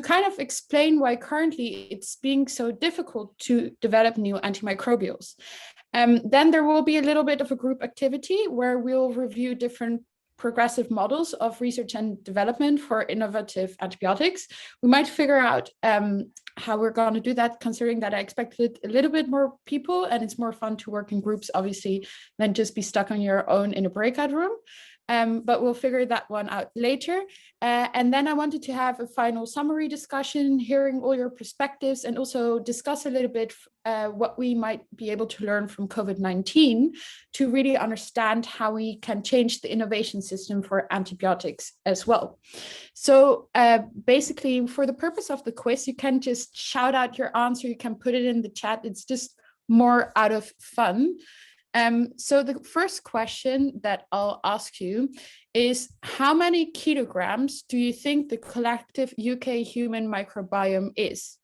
kind of explain why currently it's being so difficult to develop new antimicrobials. Then there will be a little bit of a group activity where we'll review different progressive models of research and development for innovative antibiotics. We might figure out how we're going to do that, considering that I expected a little bit more people, and it's more fun to work in groups, obviously, than just be stuck on your own in a breakout room. But we'll figure that one out later. And then I wanted to have a final summary discussion, hearing all your perspectives, and also discuss a little bit what we might be able to learn from COVID-19 to really understand how we can change the innovation system for antibiotics as well. So basically, for the purpose of the quiz, you can just shout out your answer. You can put it in the chat. It's just more out of fun. So the first question that I'll ask you is, how many ketograms do you think the collective UK human microbiome is?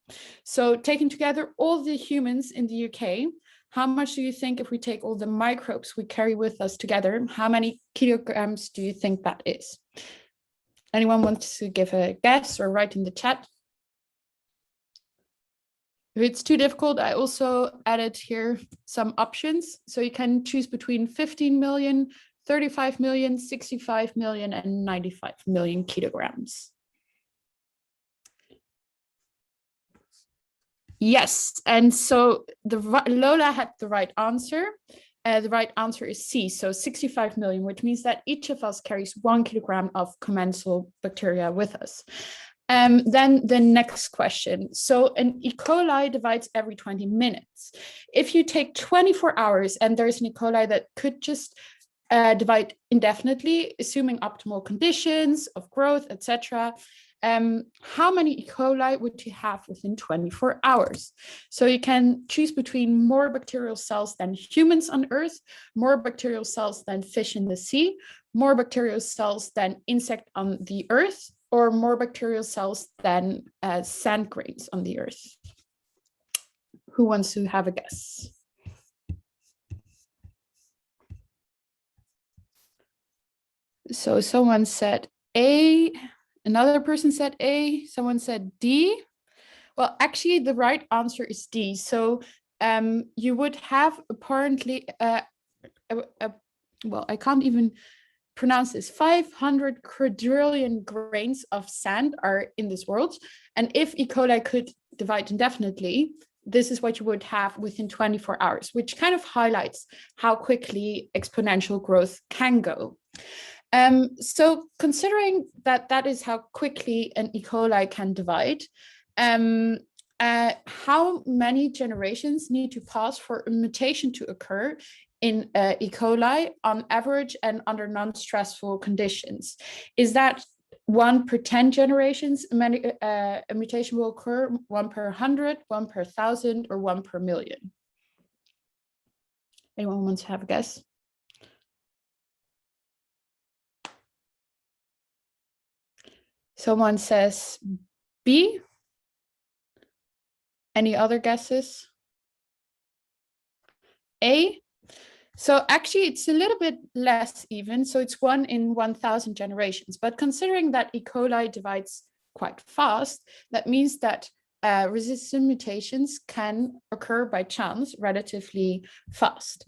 So taking together all the humans in the UK, how much do you think, if we take all the microbes we carry with us together, how many kilograms do you think that is? Anyone wants to give a guess or write in the chat? If it's too difficult, I also added here some options. So you can choose between 15 million, 35 million, 65 million, and 95 million kilograms. Yes, and so Lola had the right answer. The right answer is C, so 65 million, which means that each of us carries 1 kilogram of commensal bacteria with us. Then the next question. So an E. coli divides every 20 minutes. If you take 24 hours and there's an E. coli that could just divide indefinitely, assuming optimal conditions of growth, etc., how many E. coli would you have within 24 hours? So you can choose between more bacterial cells than humans on Earth, more bacterial cells than fish in the sea, more bacterial cells than insect on the Earth, or more bacterial cells than sand grains on the Earth. Who wants to have a guess? So someone said A, another person said A, someone said D. Well, actually the right answer is D. So you would have apparently, well, I can't even pronounce this, 500 quadrillion grains of sand are in this world. And if E. coli could divide indefinitely, this is what you would have within 24 hours, which kind of highlights how quickly exponential growth can go. So considering that that is how quickly an E. coli can divide, how many generations need to pass for a mutation to occur in E. coli on average and under non-stressful conditions? Is that 1 per 10 generations, a mutation will occur, 1 per 100, 1 per 1,000, or 1 per million? Anyone wants to have a guess? Someone says B. Any other guesses? A. So actually, it's a little bit less even. So it's 1 in 1,000 generations. But considering that E. coli divides quite fast, that means that resistant mutations can occur by chance relatively fast.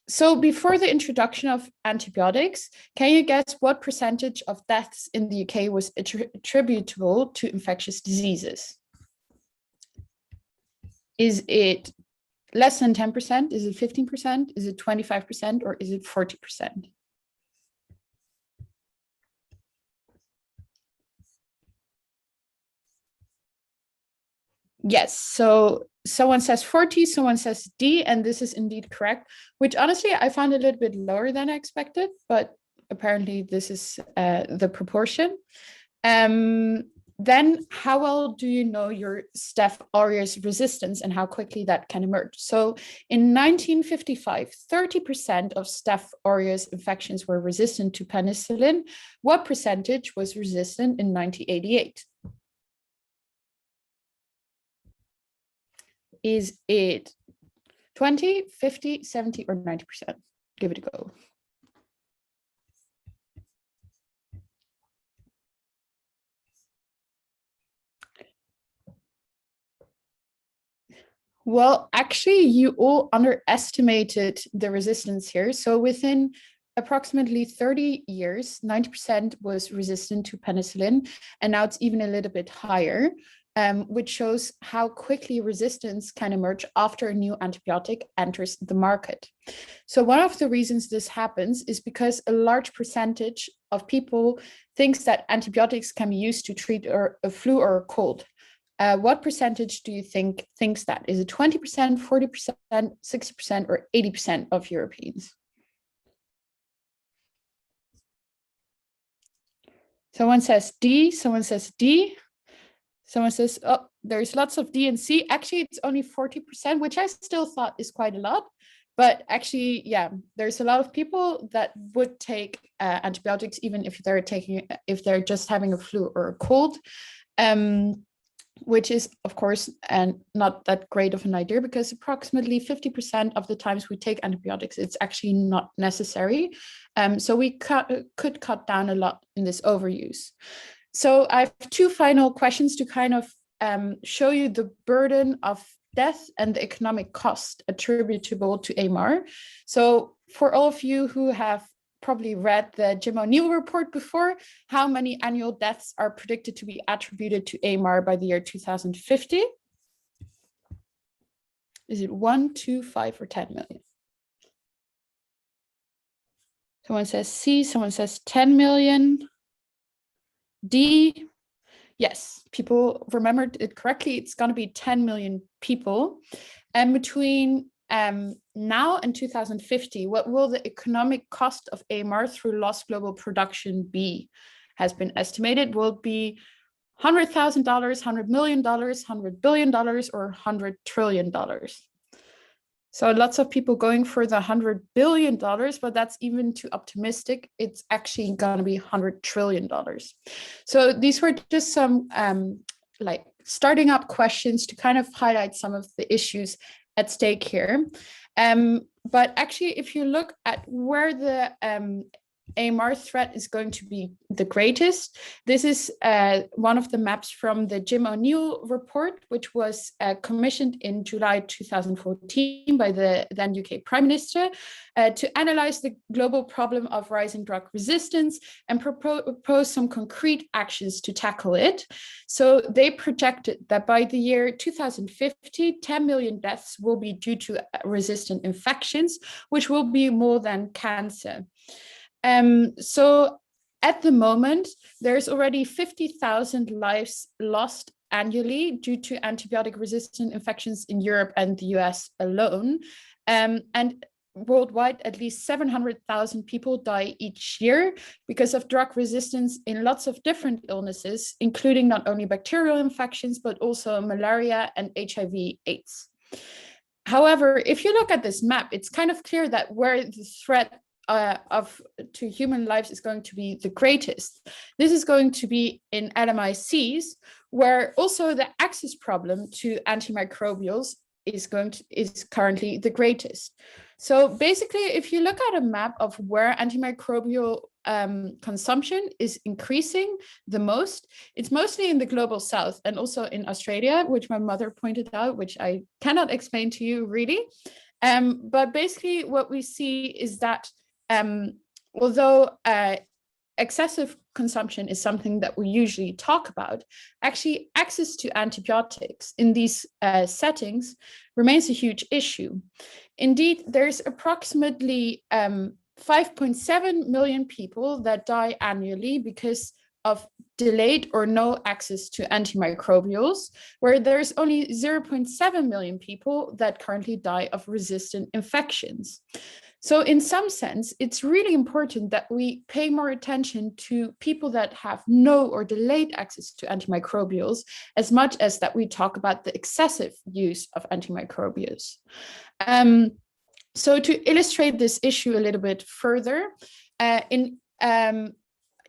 So before the introduction of antibiotics, can you guess what percentage of deaths in the UK was attributable to infectious diseases? Is it less than 10%? Is it 15%? Is it 25%? Or is it 40%? Yes, so someone says 40, someone says D, and this is indeed correct, which honestly I found a little bit lower than I expected, but apparently this is the proportion. Then how well do you know your Staph aureus resistance and how quickly that can emerge? So in 1955, 30% of Staph aureus infections were resistant to penicillin. What percentage was resistant in 1988? Is it 20, 50, 70, or 90%? Give it a go. Well, actually, you all underestimated the resistance here. So within approximately 30 years, 90% was resistant to penicillin, and now it's even a little bit higher, which shows how quickly resistance can emerge after a new antibiotic enters the market. So one of the reasons this happens is because a large percentage of people thinks that antibiotics can be used to treat a flu or a cold. What percentage do you think thinks that? Is it 20%, 40%, 60%, or 80% of Europeans? Someone says D, someone says D, someone says, oh, there's lots of D and C. Actually, it's only 40%, which I still thought is quite a lot. But actually, yeah, there's a lot of people that would take antibiotics, even if they're just having a flu or a cold. Which is, of course, not that great of an idea, because approximately 50% of the times we take antibiotics, it's actually not necessary. So we could cut down a lot in this overuse. So I have two final questions to kind of show you the burden of death and the economic cost attributable to AMR. So for all of you who have probably read the Jim O'Neill report before, how many annual deaths are predicted to be attributed to AMR by the year 2050? Is it 1, 2, 5, or 10 million? Someone says C, someone says 10 million. D, yes, people remembered it correctly. It's going to be 10 million people. And between now and 2050, what will the economic cost of AMR through lost global production be? Has been estimated will be $100,000, $100 million, $100 billion, or $100 trillion. So lots of people going for the $100 billion, but that's even too optimistic. It's actually going to be $100 trillion. So these were just some like starting up questions to kind of highlight some of the issues at stake here. But actually, if you look at where the AMR threat is going to be the greatest, this is one of the maps from the Jim O'Neill report, which was commissioned in July 2014 by the then UK Prime Minister to analyze the global problem of rising drug resistance and propose some concrete actions to tackle it. So they projected that by the year 2050, 10 million deaths will be due to resistant infections, which will be more than cancer. So at the moment, there's already 50,000 lives lost annually due to antibiotic resistant infections in Europe and the US alone. And worldwide, at least 700,000 people die each year because of drug resistance in lots of different illnesses, including not only bacterial infections, but also malaria and HIV/AIDS. However, if you look at this map, it's kind of clear that where the threat to human lives is going to be the greatest. This is going to be in LMICs, where also the access problem to antimicrobials is currently the greatest. So basically, if you look at a map of where antimicrobial consumption is increasing the most, it's mostly in the global south and also in Australia, which my mother pointed out, which I cannot explain to you really. But basically what we see is that although excessive consumption is something that we usually talk about, actually access to antibiotics in these settings remains a huge issue. Indeed, there's approximately 5.7 million people that die annually because of delayed or no access to antimicrobials, where there's only 0.7 million people that currently die of resistant infections. So in some sense, it's really important that we pay more attention to people that have no or delayed access to antimicrobials, as much as that we talk about the excessive use of antimicrobials. So to illustrate this issue a little bit further,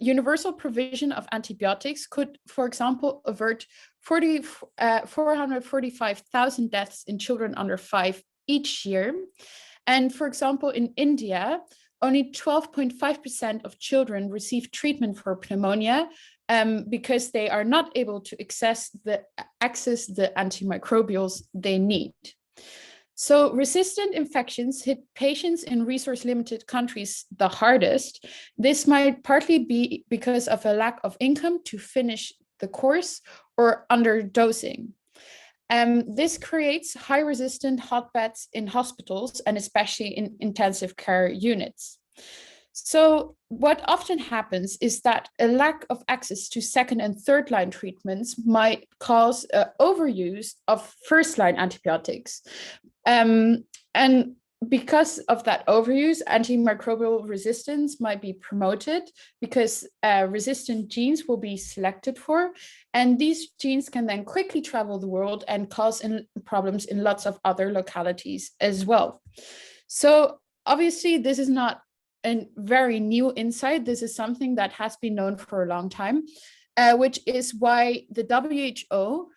universal provision of antibiotics could, for example, avert 445,000 deaths in children under 5 each year. And for example, in India, only 12.5% of children receive treatment for pneumonia because they are not able to access the antimicrobials they need. So resistant infections hit patients in resource-limited countries the hardest. This might partly be because of a lack of income to finish the course or underdosing. This creates high-resistant hotbeds in hospitals and especially in intensive care units. So what often happens is that a lack of access to second and third line treatments might cause overuse of first line antibiotics. And because of that overuse, antimicrobial resistance might be promoted because resistant genes will be selected for. And these genes can then quickly travel the world and cause problems in lots of other localities as well. So obviously, this is not a very new insight. This is something that has been known for a long time, which is why the WHO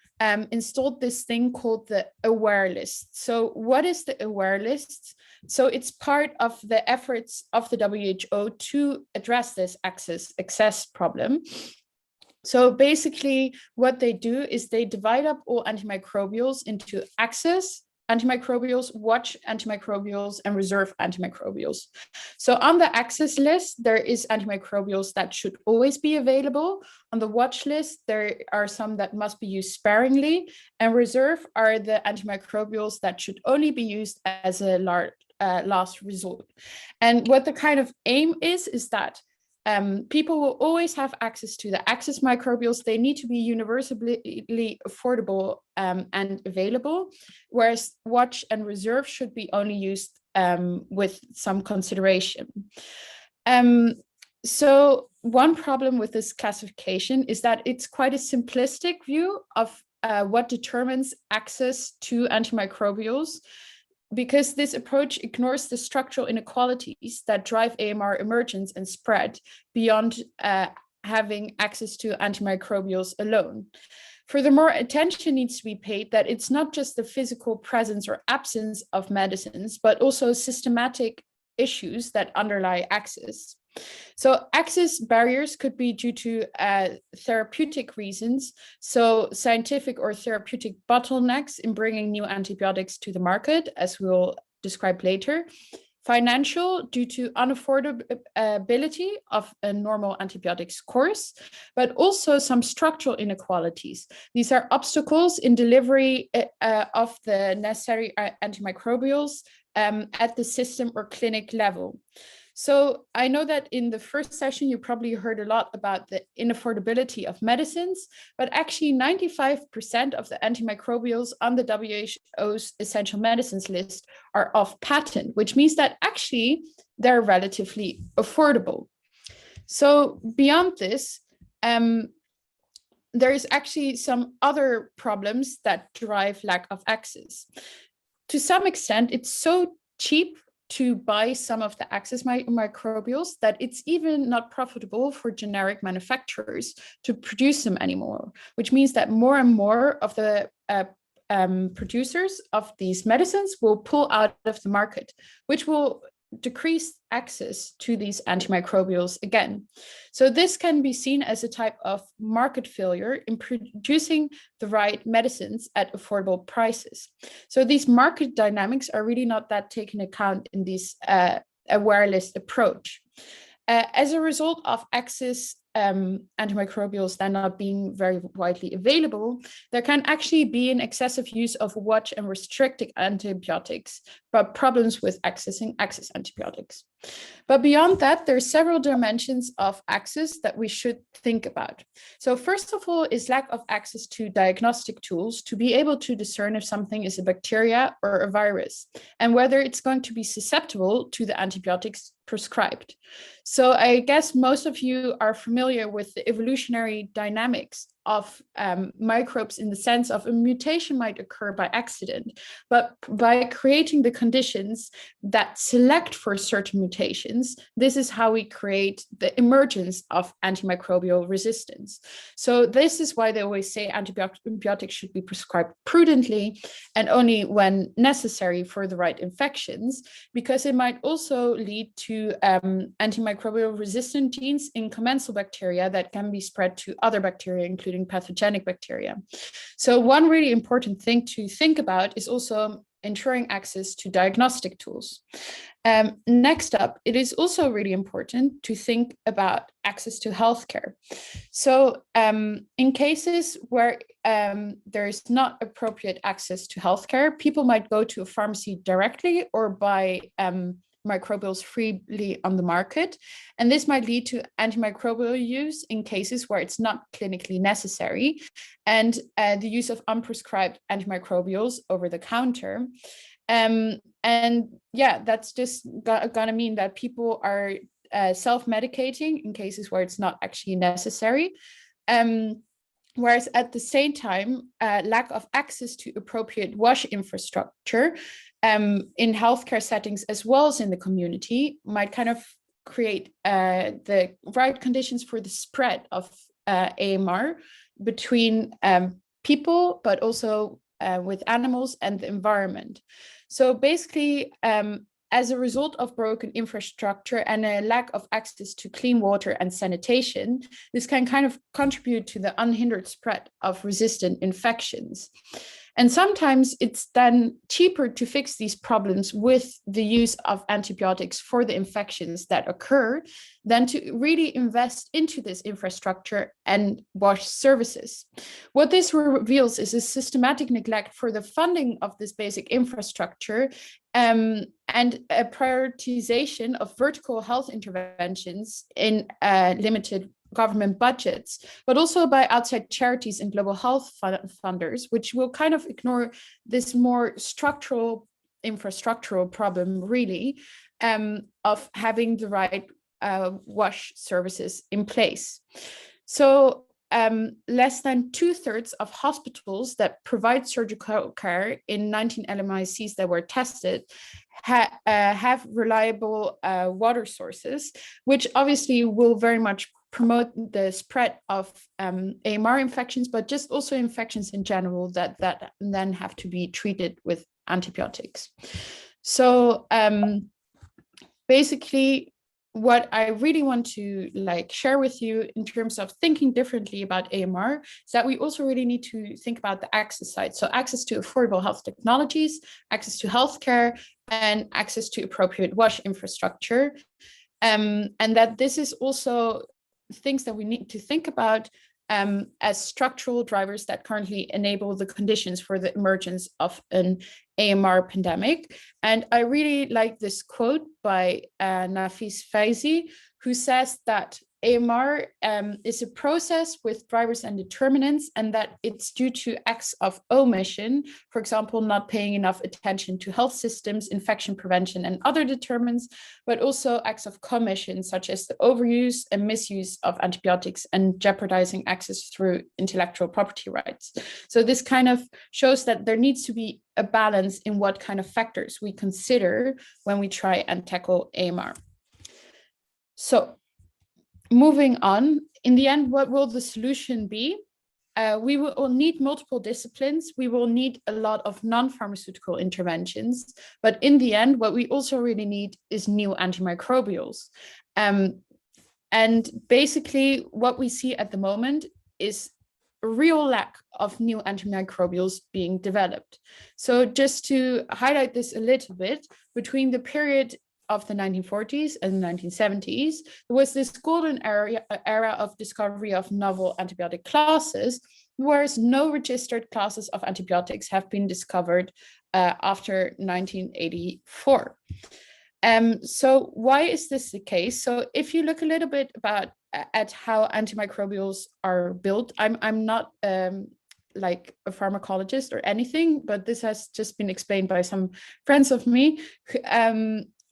installed this thing called the Aware List. So what is the Aware List? So it's part of the efforts of the WHO to address this access problem. So basically what they do is they divide up all antimicrobials into access antimicrobials, watch antimicrobials, and reserve antimicrobials. So on the access list, there is antimicrobials that should always be available. On the watch list, there are some that must be used sparingly, and reserve are the antimicrobials that should only be used as a last resort. And what the kind of aim is that people will always have access to the access microbials. They need to be universally affordable and available, whereas watch and reserve should be only used with some consideration. So one problem with this classification is that it's quite a simplistic view of what determines access to antimicrobials, because this approach ignores the structural inequalities that drive AMR emergence and spread beyond having access to antimicrobials alone. Furthermore, attention needs to be paid that it's not just the physical presence or absence of medicines, but also systematic issues that underlie access. So access barriers could be due to therapeutic reasons, so scientific or therapeutic bottlenecks in bringing new antibiotics to the market, as we'll describe later. Financial, due to unaffordability of a normal antibiotics course, but also some structural inequalities. These are obstacles in delivery of the necessary antimicrobials at the system or clinic level. So I know that in the first session, you probably heard a lot about the inaffordability of medicines, but actually 95% of the antimicrobials on the WHO's essential medicines list are off patent, which means that actually they're relatively affordable. So beyond this, there is actually some other problems that drive lack of access. To some extent, it's so cheap to buy some of the access microbials that it's even not profitable for generic manufacturers to produce them anymore, which means that more and more of the producers of these medicines will pull out of the market, which will decrease access to these antimicrobials again. So this can be seen as a type of market failure in producing the right medicines at affordable prices. So these market dynamics are really not that taken account in this aware list approach. As a result of access antimicrobials then not being very widely available, there can actually be an excessive use of watch and restricted antibiotics, but problems with accessing access antibiotics. But beyond that, there are several dimensions of access that we should think about. So first of all is lack of access to diagnostic tools to be able to discern if something is a bacteria or a virus, and whether it's going to be susceptible to the antibiotics prescribed. So I guess most of you are familiar with the evolutionary dynamics of microbes, in the sense of a mutation might occur by accident, but by creating the conditions that select for certain mutations, this is how we create the emergence of antimicrobial resistance. So this is why they always say antibiotics should be prescribed prudently and only when necessary for the right infections, because it might also lead to antimicrobial resistant genes in commensal bacteria that can be spread to other bacteria, including pathogenic bacteria. So one really important thing to think about is also ensuring access to diagnostic tools. Next up, it is also really important to think about access to healthcare. So in cases where there is not appropriate access to healthcare, people might go to a pharmacy directly or buy microbials freely on the market. And this might lead to antimicrobial use in cases where it's not clinically necessary, and the use of unprescribed antimicrobials over the counter. And yeah, that's just gonna mean that people are self-medicating in cases where it's not actually necessary. Whereas at the same time, lack of access to appropriate wash infrastructure in healthcare settings as well as in the community might kind of create the right conditions for the spread of AMR between people, but also with animals and the environment. So basically, as a result of broken infrastructure and a lack of access to clean water and sanitation, this can kind of contribute to the unhindered spread of resistant infections. And sometimes it's then cheaper to fix these problems with the use of antibiotics for the infections that occur than to really invest into this infrastructure and wash services. What this reveals is a systematic neglect for the funding of this basic infrastructure and a prioritization of vertical health interventions in limited government budgets, but also by outside charities and global health funders, which will kind of ignore this more structural infrastructural problem, really, of having the right wash services in place. So less than 2/3 of hospitals that provide surgical care in 19 LMICs that were tested have reliable water sources, which obviously will very much promote the spread of AMR infections, but just also infections in general that then have to be treated with antibiotics. So basically, what I really want to share with you in terms of thinking differently about AMR is that we also really need to think about the access side. So access to affordable health technologies, access to healthcare, and access to appropriate wash infrastructure. And that this is also things that we need to think about as structural drivers that currently enable the conditions for the emergence of an AMR pandemic. And I really like this quote by Nafis Faizi, who says that AMR is a process with drivers and determinants, and that it's due to acts of omission, for example, not paying enough attention to health systems, infection prevention, and other determinants, but also acts of commission, such as the overuse and misuse of antibiotics and jeopardizing access through intellectual property rights. So this kind of shows that there needs to be a balance in what kind of factors we consider when we try and tackle AMR. So moving on, in the end, what will the solution be? We will need multiple disciplines. We will need a lot of non-pharmaceutical interventions. But in the end, what we also really need is new antimicrobials. And basically, what we see at the moment is a real lack of new antimicrobials being developed. So just to highlight this a little bit, between the period of the 1940s and 1970s, there was this golden era of discovery of novel antibiotic classes, whereas no registered classes of antibiotics have been discovered after 1984. So why is this the case? So if you look a little bit at how antimicrobials are built, I'm not like a pharmacologist or anything, but this has just been explained by some friends of me.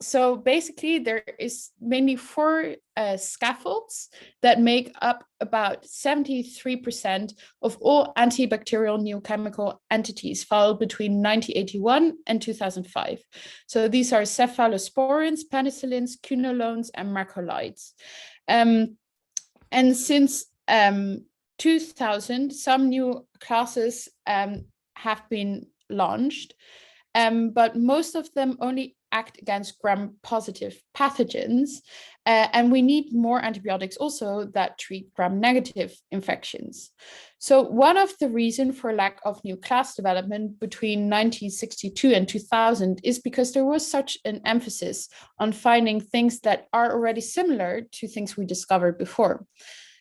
So basically, there is mainly 4 scaffolds that make up about 73% of all antibacterial new chemical entities found between 1981 and 2005. So these are cephalosporins, penicillins, quinolones, and macrolides. And since 2000, some new classes have been launched, but most of them only act against gram-positive pathogens, and we need more antibiotics also that treat gram-negative infections. So one of the reasons for lack of new class development between 1962 and 2000 is because there was such an emphasis on finding things that are already similar to things we discovered before.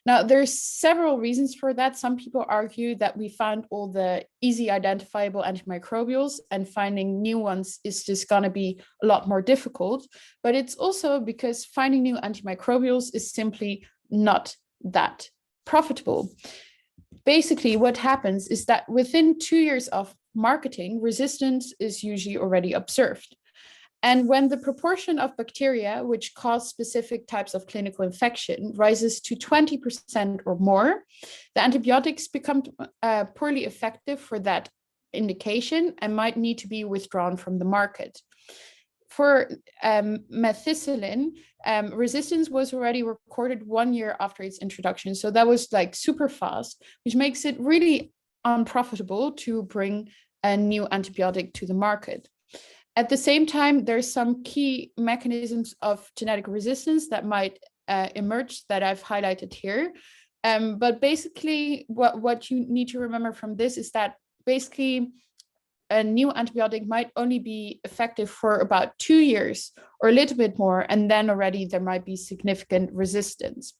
Now, there's several reasons for that. Some people argue that we found all the easy identifiable antimicrobials and finding new ones is just going to be a lot more difficult. But it's also because finding new antimicrobials is simply not that profitable. Basically, what happens is that within 2 years of marketing, resistance is usually already observed. And when the proportion of bacteria which cause specific types of clinical infection rises to 20% or more, the antibiotics become poorly effective for that indication and might need to be withdrawn from the market. For methicillin, resistance was already recorded 1 year after its introduction. So that was like super fast, which makes it really unprofitable to bring a new antibiotic to the market. At the same time, there's some key mechanisms of genetic resistance that might emerge that I've highlighted here. But basically, what you need to remember from this is that basically a new antibiotic might only be effective for about 2 years or a little bit more, and then already there might be significant resistance.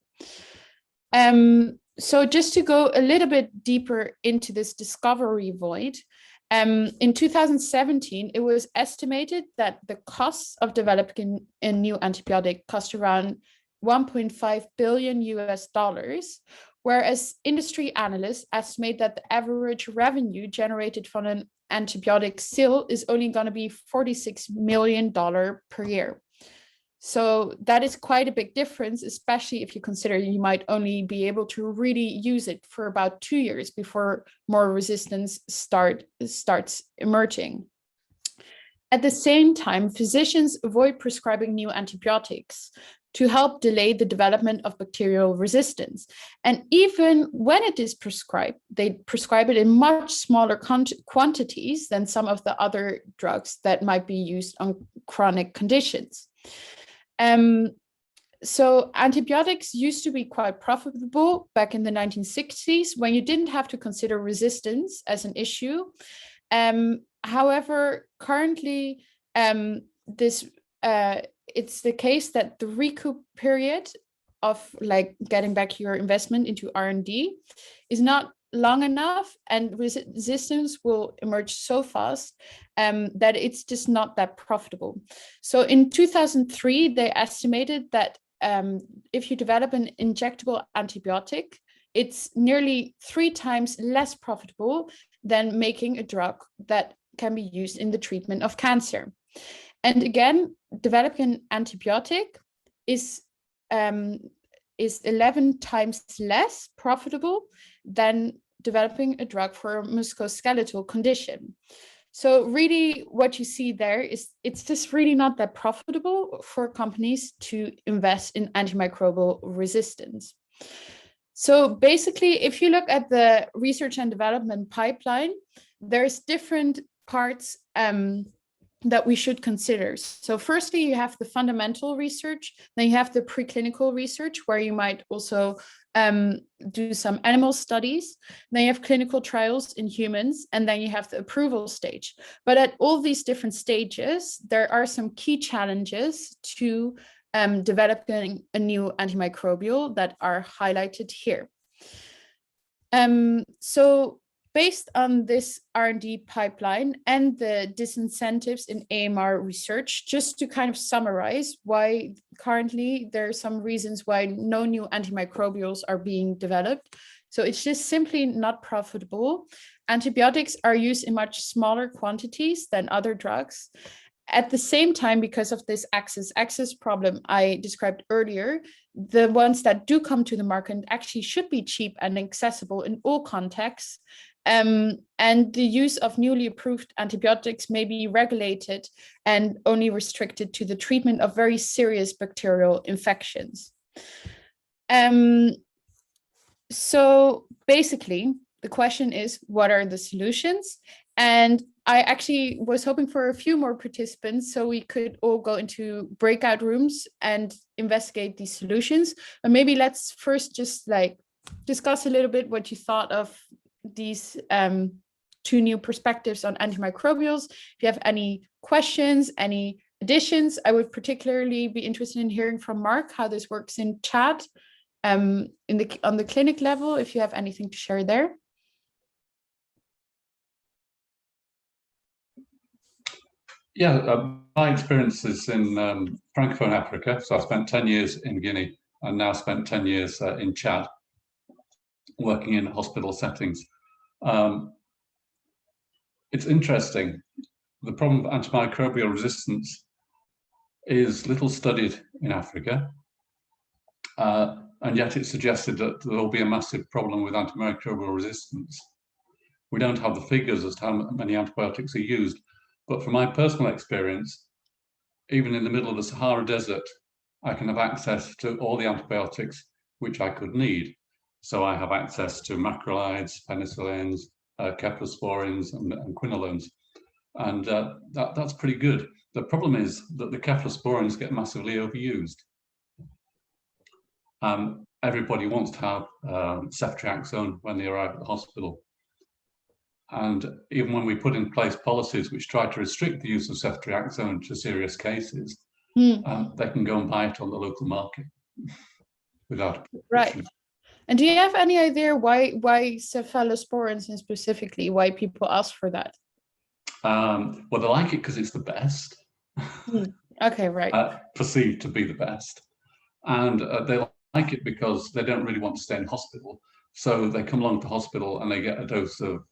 So just to go a little bit deeper into this discovery void, in 2017, it was estimated that the costs of developing a new antibiotic cost around 1.5 billion US dollars, whereas industry analysts estimate that the average revenue generated from an antibiotic sale is only going to be $46 million per year. So that is quite a big difference, especially if you consider you might only be able to really use it for about 2 years before more resistance starts emerging. At the same time, physicians avoid prescribing new antibiotics to help delay the development of bacterial resistance. And even when it is prescribed, they prescribe it in much smaller quantities than some of the other drugs that might be used on chronic conditions. So antibiotics used to be quite profitable back in the 1960s when you didn't have to consider resistance as an issue. However, currently, it's the case that the recoup period of like getting back your investment into R&D is not long enough, and resistance will emerge so fast that it's just not that profitable. So in 2003, they estimated that if you develop an injectable antibiotic, it's nearly 3 times less profitable than making a drug that can be used in the treatment of cancer. And again, developing an antibiotic is 11 times less profitable than developing a drug for a musculoskeletal condition. So really what you see there is it's just really not that profitable for companies to invest in antimicrobial resistance. So basically, if you look at the research and development pipeline, there's different parts that we should consider. So firstly, you have the fundamental research, then you have the preclinical research where you might also do some animal studies, then you have clinical trials in humans, and then you have the approval stage. But at all these different stages, there are some key challenges to developing a new antimicrobial that are highlighted here. So based on this R&D pipeline and the disincentives in AMR research, just to kind of summarize why currently there are some reasons why no new antimicrobials are being developed. So it's just simply not profitable. Antibiotics are used in much smaller quantities than other drugs. At the same time, because of this access problem I described earlier, the ones that do come to the market actually should be cheap and accessible in all contexts. And the use of newly approved antibiotics may be regulated and only restricted to the treatment of very serious bacterial infections. So basically, the question is, what are the solutions? And I actually was hoping for a few more participants so we could all go into breakout rooms and investigate these solutions. But maybe let's first just like discuss a little bit what you thought of these two new perspectives on antimicrobials. If you have any questions, any additions, I would particularly be interested in hearing from Mark how this works in chat on the clinic level, if you have anything to share there. Yeah, my experience is in Francophone Africa. So I spent 10 years in Guinea and now spent 10 years in Chad, working in hospital settings. It's interesting. The problem of antimicrobial resistance is little studied in Africa. And yet it's suggested that there will be a massive problem with antimicrobial resistance. We don't have the figures as to how many antibiotics are used, but from my personal experience, even in the middle of the Sahara Desert, I can have access to all the antibiotics which I could need. So I have access to macrolides, penicillins, cephalosporins, and quinolones. And that's pretty good. The problem is that the cephalosporins get massively overused. Everybody wants to have ceftriaxone when they arrive at the hospital. And even when we put in place policies which try to restrict the use of ceftriaxone to serious cases, they can go and buy it on the local market without right. And do you have any idea why cephalosporins, and specifically why people ask for that? Well, they like it because it's the best. Okay, right. Perceived to be the best. And they like it because they don't really want to stay in hospital. So they come along to hospital and they get a dose of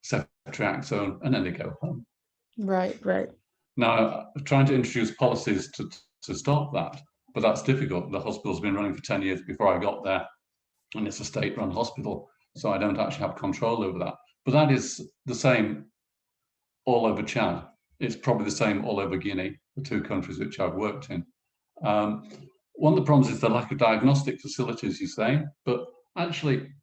ceftriaxone and then they go home. Right. Now, trying to introduce policies to stop that, but that's difficult. The hospital's been running for 10 years before I got there, and it's a state-run hospital, so I don't actually have control over that. But that is the same all over Chad. It's probably the same all over Guinea, the two countries which I've worked in. One of the problems is the lack of diagnostic facilities, you say, but actually,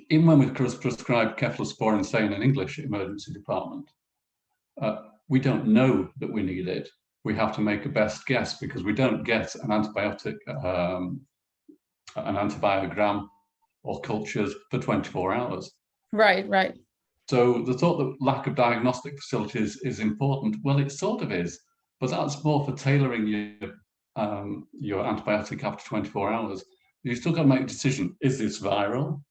even when we prescribe cephalosporin, say in an English emergency department, we don't know that we need it. We have to make a best guess because we don't get an antibiotic, an antibiogram or cultures for 24 hours. Right. So the thought that lack of diagnostic facilities is important, well, it sort of is, but that's more for tailoring your antibiotic after 24 hours. You still got to make a decision. Is this viral?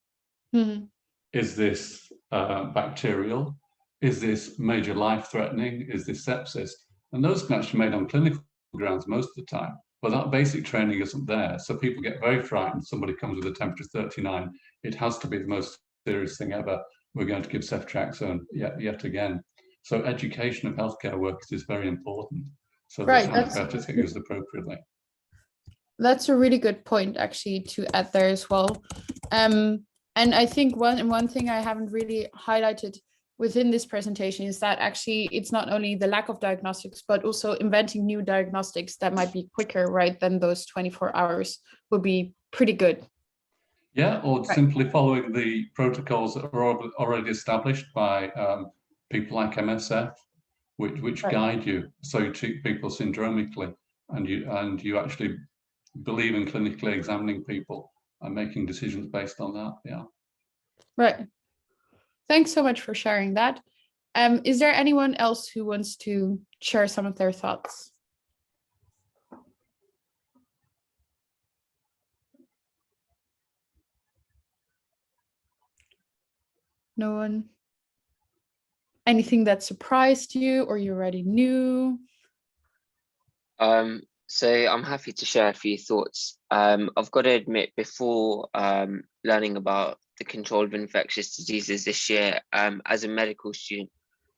Is this bacterial? Is this major life-threatening? Is this sepsis? And those can actually be made on clinical grounds most of the time, but that basic training isn't there. So people get very frightened. Somebody comes with a temperature of 39. It has to be the most serious thing ever. We're going to give ceftriaxone yet again. So education of healthcare workers is very important. So that antibiotics get used appropriately. That's a really good point, actually, to add there as well. And I think one thing I haven't really highlighted within this presentation is that actually it's not only the lack of diagnostics, but also inventing new diagnostics that might be quicker, right, than those 24 hours would be pretty good. Yeah, or simply following the protocols that are already established by people like MSF, which guide you. So you treat people syndromically, and you actually believe in clinically examining people and making decisions based on that. Yeah. Right. Thanks so much for sharing that. Is there anyone else who wants to share some of their thoughts? No one? Anything that surprised you or you already knew? So I'm happy to share a few thoughts. I've got to admit, before learning about the control of infectious diseases this year, as a medical student,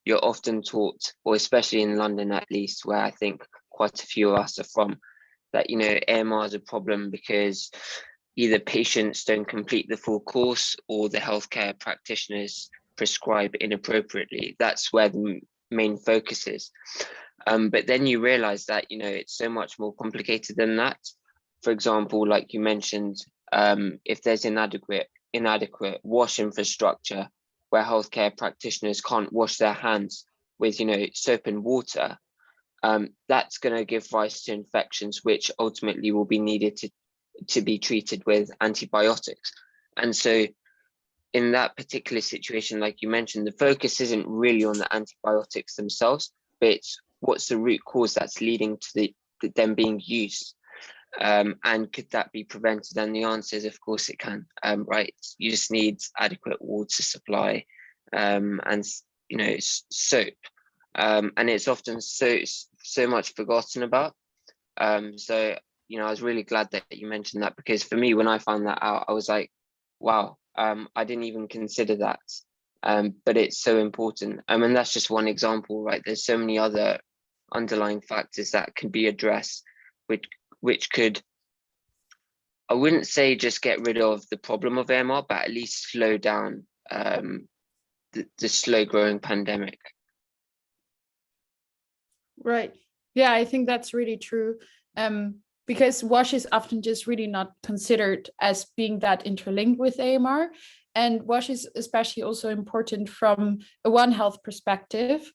you're often taught, or especially in London at least, where I think quite a few of us are from, that, you know, AMR is a problem because either patients don't complete the full course or the healthcare practitioners prescribe inappropriately. That's where the main focus is. But then you realize that, you know, it's so much more complicated than that. For example, like you mentioned, if there's inadequate wash infrastructure where healthcare practitioners can't wash their hands with, you know, soap and water, that's going to give rise to infections which ultimately will be needed to be treated with antibiotics. And so in that particular situation, like you mentioned, the focus isn't really on the antibiotics themselves, but it's what's the root cause that's leading to them being used. And could that be prevented? And the answer is, of course, it can. Right? You just need adequate water supply, and soap, and it's often so much forgotten about. So I was really glad that you mentioned that, because for me, when I found that out, I was like, wow, I didn't even consider that. But it's so important. And that's just one example, right? There's so many other underlying factors that can be addressed, which could, I wouldn't say just get rid of the problem of AMR, but at least slow down the slow growing pandemic. Right. Yeah, I think that's really true. Because WASH is often just really not considered as being that interlinked with AMR. And WASH is especially also important from a One Health perspective.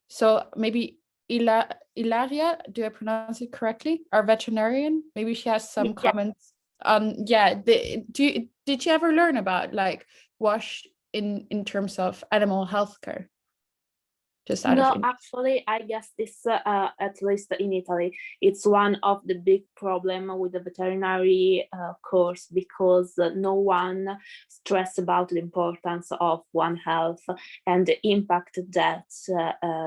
So maybe Ilaria, do I pronounce it correctly? Our veterinarian, maybe she has some comments on, did you ever learn about like WASH in terms of animal healthcare? Just out of actually, I guess this, at least in Italy, it's one of the big problem with the veterinary course, because no one stress about the importance of One Health and the impact that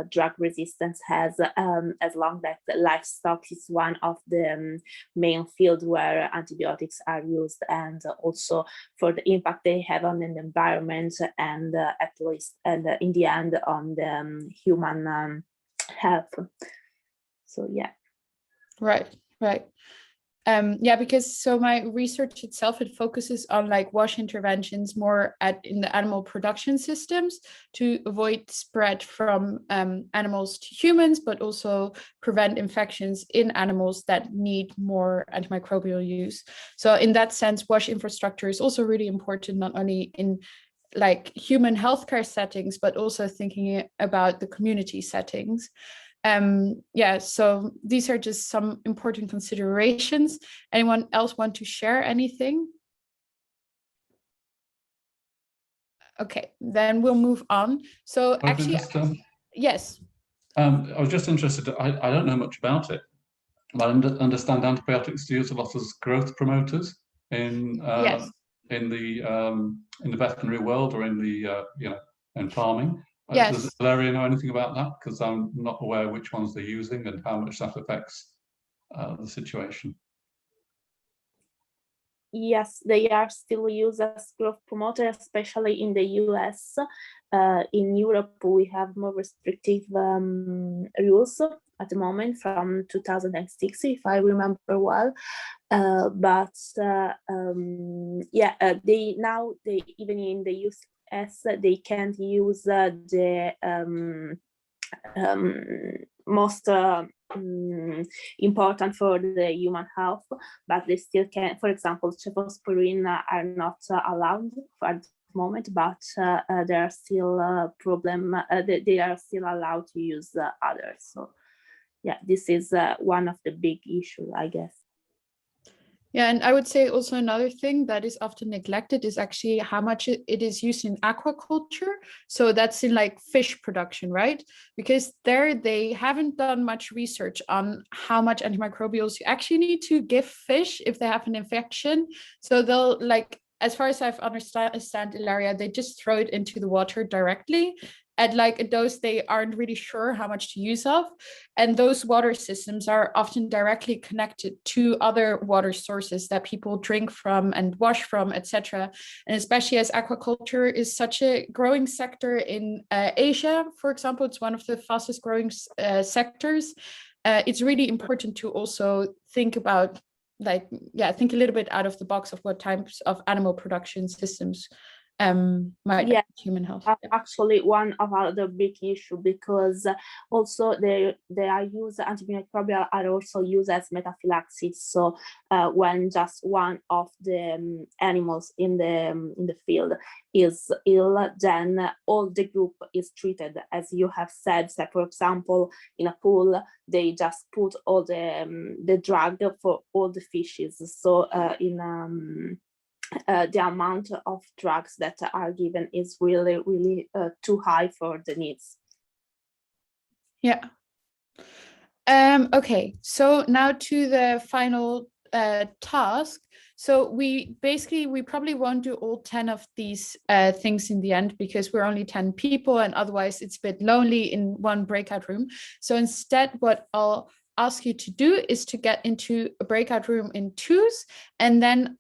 drug resistance has, as long as livestock is one of the main fields where antibiotics are used, and also for the impact they have on the environment, and at least, and in the end, on the human health. So right. Because so my research itself, it focuses on like WASH interventions more in the animal production systems to avoid spread from animals to humans, but also prevent infections in animals that need more antimicrobial use. So in that sense, WASH infrastructure is also really important, not only in like human healthcare settings, but also thinking about the community settings. So these are just some important considerations. Anyone else want to share anything? Okay, then we'll move on. So actually, yes. I was just interested, I don't know much about it, but I understand antibiotics are used a lot as growth promoters in Yes. in the veterinary world, or in the in farming. Yes. Does Valeria know anything about that? Because I'm not aware which ones they're using and how much that affects the situation. Yes, they are still used as growth promoter, especially in the US. In Europe, we have more restrictive rules at the moment from 2006, if I remember well. They even in the US, they can't use the most important for the human health, but they still can. For example, cephalosporin are not allowed at the moment, but there are still they are still allowed to use others. So this is one of the big issues, I guess. Yeah, and I would say also another thing that is often neglected is actually how much it is used in aquaculture. So that's in like fish production, right? Because there they haven't done much research on how much antimicrobials you actually need to give fish if they have an infection. So they'll like, as far as I've understand Ilaria, they just throw it into the water directly at like a dose they aren't really sure how much to use of. And those water systems are often directly connected to other water sources that people drink from and wash from, etc. And especially as aquaculture is such a growing sector in Asia, for example, it's one of the fastest growing sectors. It's really important to also think about think a little bit out of the box of what types of animal production systems might affect human health. Actually, one of other big issue, because also they are used, antimicrobial are also used as metaphylaxis. So when just one of the animals in the field is ill, then all the group is treated, as you have said. So for example, in a pool, they just put all the drug for all the fishes. So the amount of drugs that are given is really, really too high for the needs. Yeah. Okay, so now to the final task. So we probably won't do all 10 of these things in the end, because we're only 10 people and otherwise it's a bit lonely in one breakout room. So instead, what I'll ask you to do is to get into a breakout room in twos, and then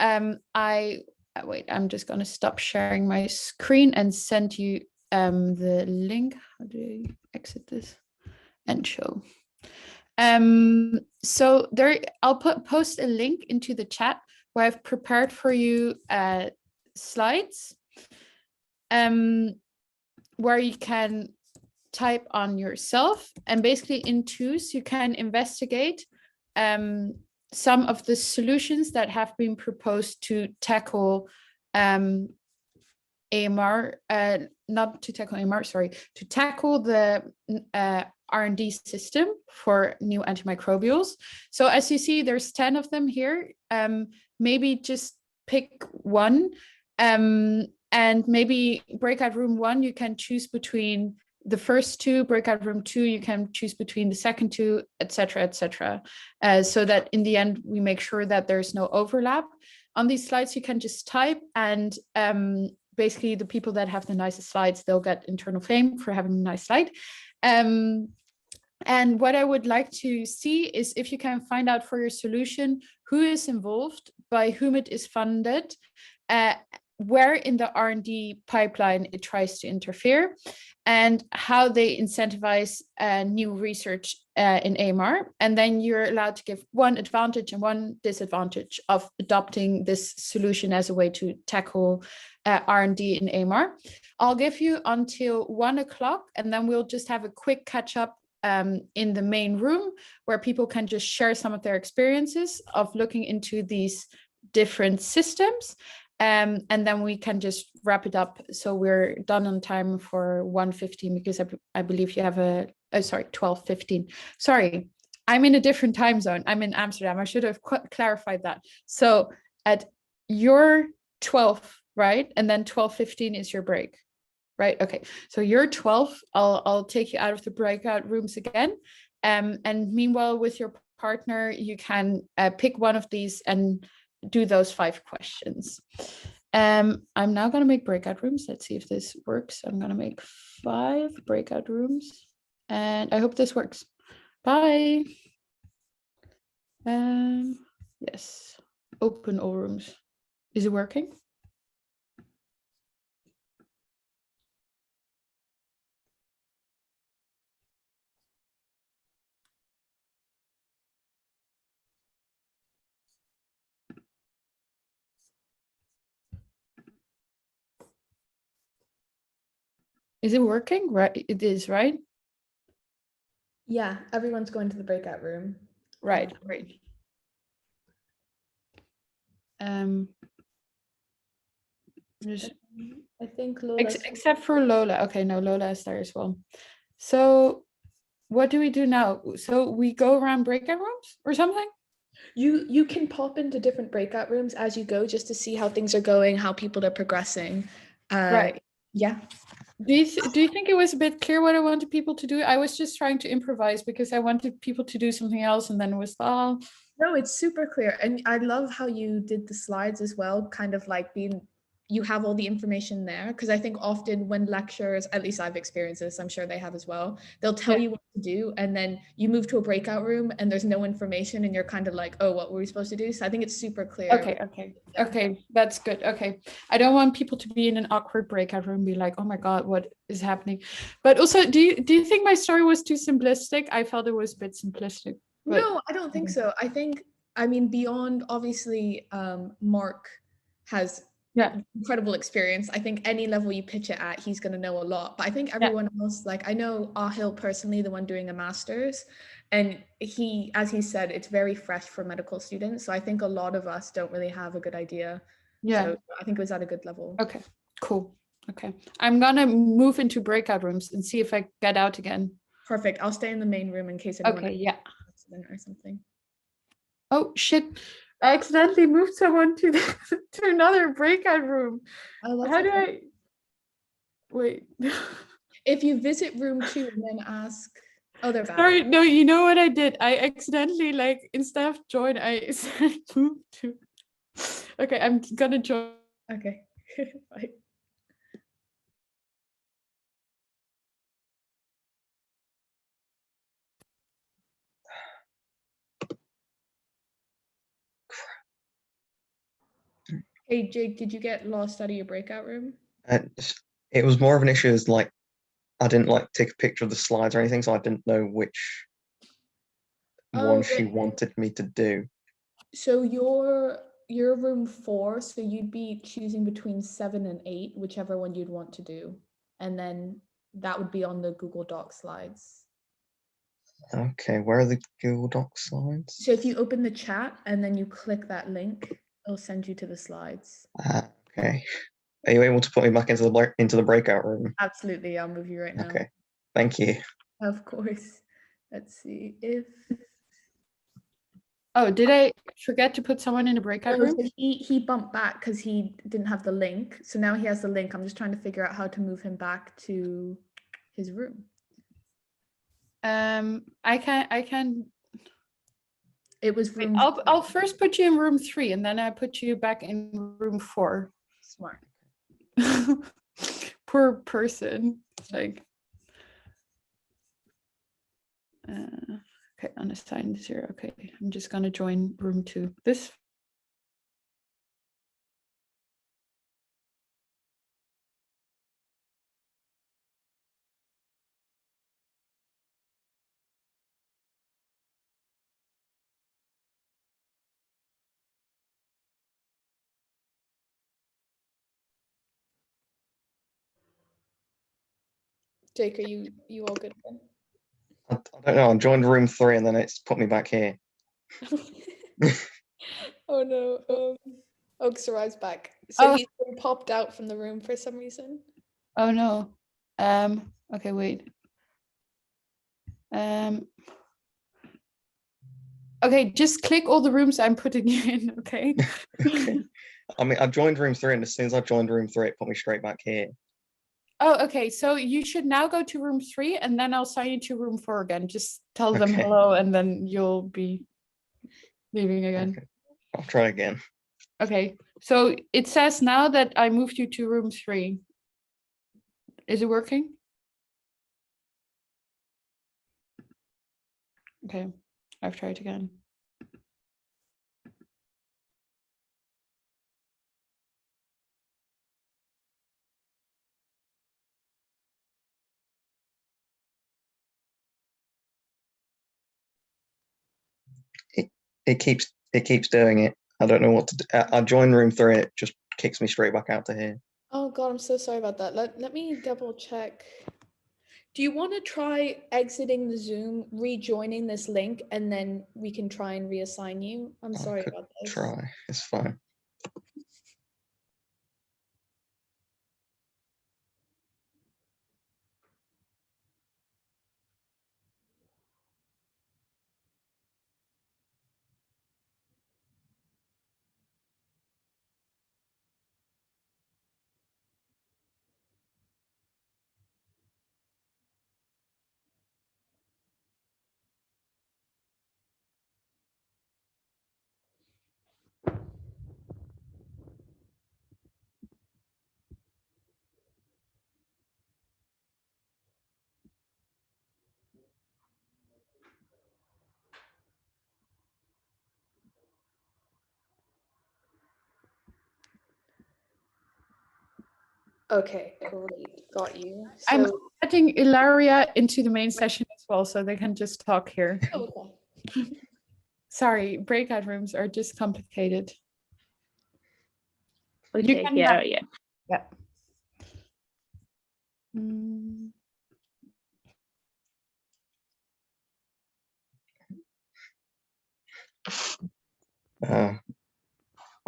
wait, I'm just going to stop sharing my screen and send you the link. How do I exit this? And show. So there, I'll post a link into the chat where I've prepared for you slides where you can type on yourself, and basically in twos you can investigate some of the solutions that have been proposed to tackle AMR, not to tackle AMR, sorry, to tackle the R&D system for new antimicrobials. So as you see, there's 10 of them here. Maybe just pick one, and maybe breakout room 1, you can choose between the first 2, breakout room 2, you can choose between the second 2, etc., so that in the end, we make sure that there's no overlap. On these slides, you can just type, and basically the people that have the nicest slides, they'll get internal fame for having a nice slide. And what I would like to see is if you can find out for your solution who is involved, by whom it is funded, where in the R&D pipeline it tries to interfere, and how they incentivize new research in AMR. And then you're allowed to give one advantage and one disadvantage of adopting this solution as a way to tackle R&D in AMR. I'll give you until 1 o'clock, and then we'll just have a quick catch up in the main room where people can just share some of their experiences of looking into these different systems. And then we can just wrap it up. So we're done on time for 1:15, because I believe you have a, oh, sorry, 12:15. Sorry, I'm in a different time zone. I'm in Amsterdam. I should have clarified that. So at your 12, right? And then 12:15 is your break, right? Okay, so you're 12. I'll take you out of the breakout rooms again. And meanwhile, with your partner, you can pick one of these and do those 5 questions. I'm now going to make breakout rooms. Let's see if this works. I'm going to make 5 breakout rooms, and I hope this works. Bye. Yes, open all rooms. Is it working? Is it working? Right, it is, right? Yeah, everyone's going to the breakout room. Right, great. I think Lola's except for Lola. Okay, no, Lola is there as well. So what do we do now? So we go around breakout rooms or something? You can pop into different breakout rooms as you go, just to see how things are going, how people are progressing. Right. Yeah. Do you think it was a bit clear what I wanted people to do? I was just trying to improvise because I wanted people to do something else, and then it was, oh. No, it's super clear. And I love how you did the slides as well, kind of like you have all the information there, because I think often when lecturers, at least I've experienced this, I'm sure they have as well, they'll tell you what to do, and then you move to a breakout room and there's no information and you're kind of like, oh, what were we supposed to do? So I think it's super clear. Okay, that's good. Okay, I don't want people to be in an awkward breakout room and be like, oh my god, what is happening? But also, do you think my story was too simplistic? I felt it was a bit simplistic. But... No, I don't think so. I mean, beyond obviously Mark has incredible experience. I think any level you pitch it at, he's going to know a lot. But I think everyone else, like I know Ahil personally, the one doing a master's, and he, as he said, it's very fresh for medical students. So I think a lot of us don't really have a good idea. Yeah. So I think it was at a good level. Okay, cool. Okay, I'm gonna move into breakout rooms and see if I get out again. Perfect. I'll stay in the main room in case anyone accident or something. Oh shit. I accidentally moved someone to to another breakout room. Oh, that's How do okay. I wait? If you visit room 2 and then ask, oh, they're back. Sorry, no, you know what I did? I accidentally, like, instead of join, I said move to. Okay, I'm gonna join. Okay. Bye. Hey, Jake, did you get lost out of your breakout room? It was more of an issue as like I didn't like take a picture of the slides or anything, so I didn't know which one she wanted me to do. So you're room 4, so you'd be choosing between 7 and 8, whichever one you'd want to do, and then that would be on the Google Doc slides. Okay, where are the Google Doc slides? So if you open the chat and then you click that link, it'll send you to the slides. Okay. Are you able to put me back into the breakout room? Absolutely, I'll move you right now. Okay, thank you. Of course. Let's see if. Oh, did I forget to put someone in a breakout room? So he bumped back because he didn't have the link. So now he has the link. I'm just trying to figure out how to move him back to his room. I can. It was room. I'll first put you in room 3, and then I put you back in room 4. Smart. Poor person. It's like. Okay, unassigned 0. Okay, I'm just gonna join room 2. This. Jake, are you all good then? I don't know. I joined room 3 and then it's put me back here. Oh no. Oh, Sarai's back. So he's been popped out from the room for some reason. Oh no. Okay, wait. Okay, just click all the rooms I'm putting you in, okay? Okay. I mean, I joined room 3 and as soon as I joined room 3, it put me straight back here. Oh, okay. So you should now go to room 3 and then I'll sign you to room 4 again. Just tell them Okay. hello and then you'll be leaving again. Okay. I'll try again. Okay. So it says now that I moved you to room 3. Is it working? Okay. I've tried again. It keeps doing it. I don't know what to do. I joined room 3 and it just kicks me straight back out to here. Oh God, I'm so sorry about that. Let me double check. Do you want to try exiting the Zoom, rejoining this link, and then we can try and reassign you? I'm sorry about this. Try. It's fine. Okay, great, got you. So, I'm adding Ilaria into the main session as well, so they can just talk here. okay. Sorry, breakout rooms are just complicated. Okay, yeah. Yeah. Mm.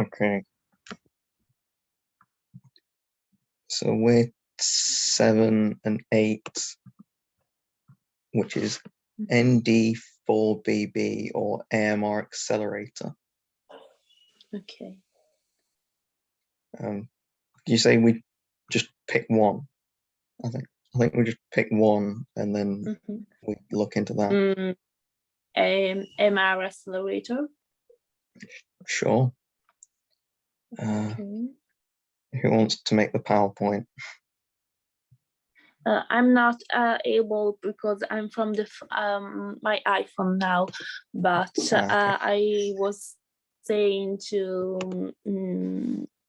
Okay. So we're 7 and 8, which is ND4BB or AMR accelerator. Okay. You say we just pick one? I think we just pick one and then we look into that. MR accelerator. Sure. Okay. Who wants to make the PowerPoint? I'm not able because I'm from the my iPhone now, but Okay. I was saying to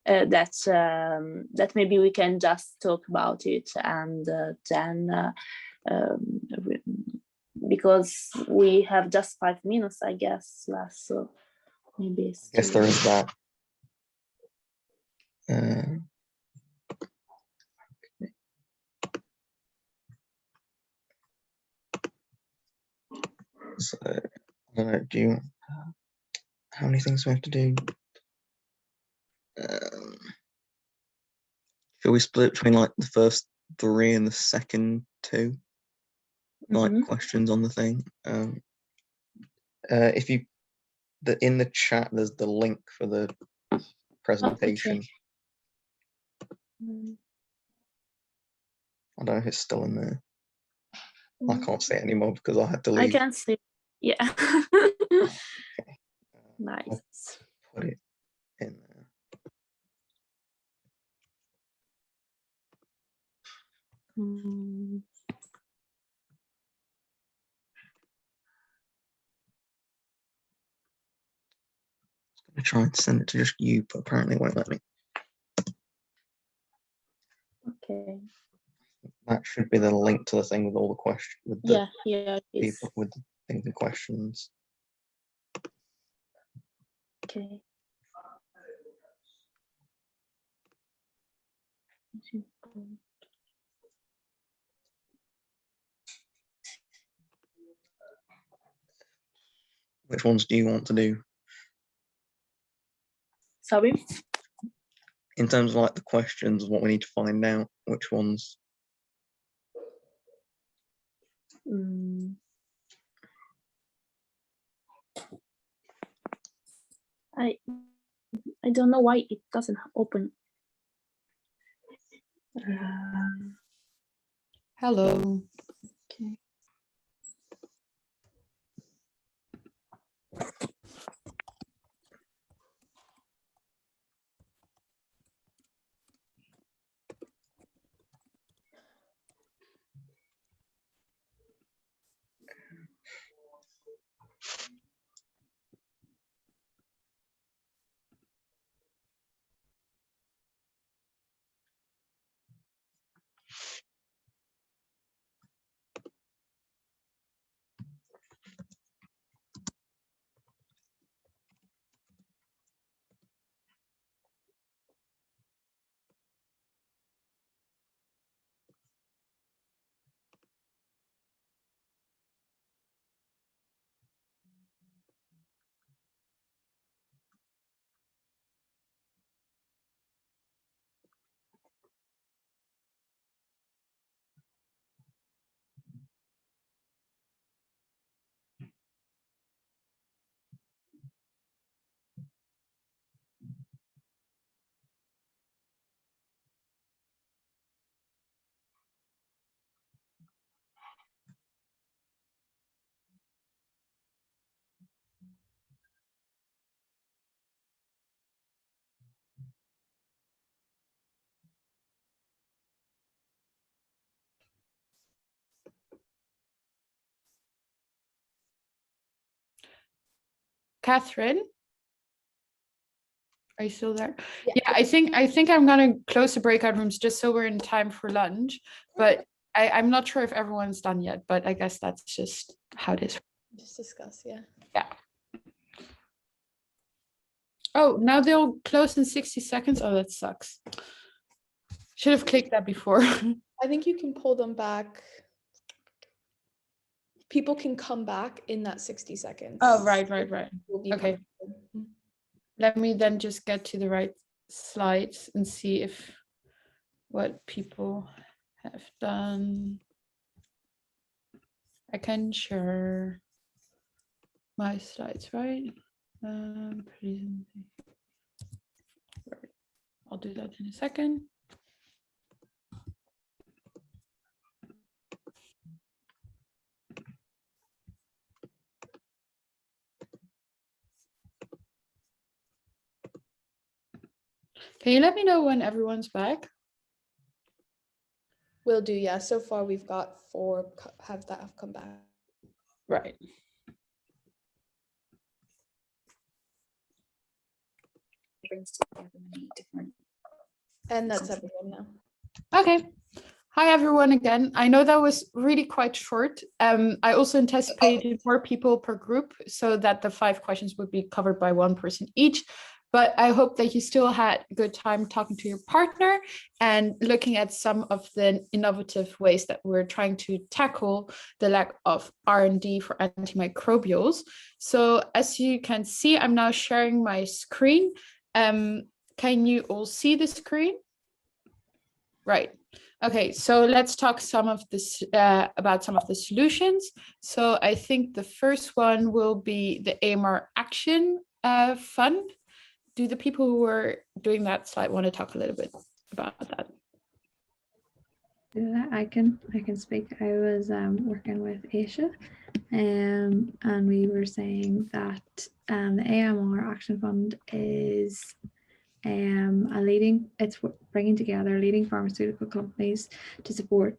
that maybe we can just talk about it and then because we have just 5 minutes, I guess, left, so maybe it's I guess there is that. So, I don't know, how many things do we have to do? Shall we split between like the first 3 and the second 2? Like questions on the thing. If you in the chat, there's the link for the presentation. Okay. I don't know if it's still in there. I can't see it anymore because I had to leave. I can see. Yeah. Okay. Nice. I'll put it in there. I'm gonna try and send it to just you, but apparently it won't let me. Okay. That should be the link to the thing with all the questions, with the Yeah, it is. people with the things and questions. Okay. Which ones do you want to do? Sorry? In terms of like the questions, what we need to find out, which ones? I don't know why it doesn't open. Hello. Okay. Catherine, are you still there? Yeah, I think I'm gonna close the breakout rooms just so we're in time for lunch. But I'm not sure if everyone's done yet, but I guess that's just how it is. Just discuss, yeah. Yeah. Oh, now they'll close in 60 seconds. Oh, that sucks. Should have clicked that before. I think you can pull them back. People can come back in that 60 seconds. Oh, right. Okay. Let me then just get to the right slides and see if what people have done. I can share my slides, right? I'll do that in a second. Can you let me know when everyone's back? Will do, yeah. So far we've got 4 have come back. Right. And that's everyone now. Okay. Hi, everyone again. I know that was really quite short. I also anticipated 4 people per group so that the 5 questions would be covered by 1 person each. But I hope that you still had a good time talking to your partner and looking at some of the innovative ways that we're trying to tackle the lack of R&D for antimicrobials. So as you can see, I'm now sharing my screen. Can you all see the screen? Right. Okay, so let's talk about some of the solutions. So I think the first one will be the AMR Action Fund. Do the people who were doing that slide want to talk a little bit about that? I can speak. I was working with Aisha, and we were saying that the AMR Action Fund is it's bringing together leading pharmaceutical companies to support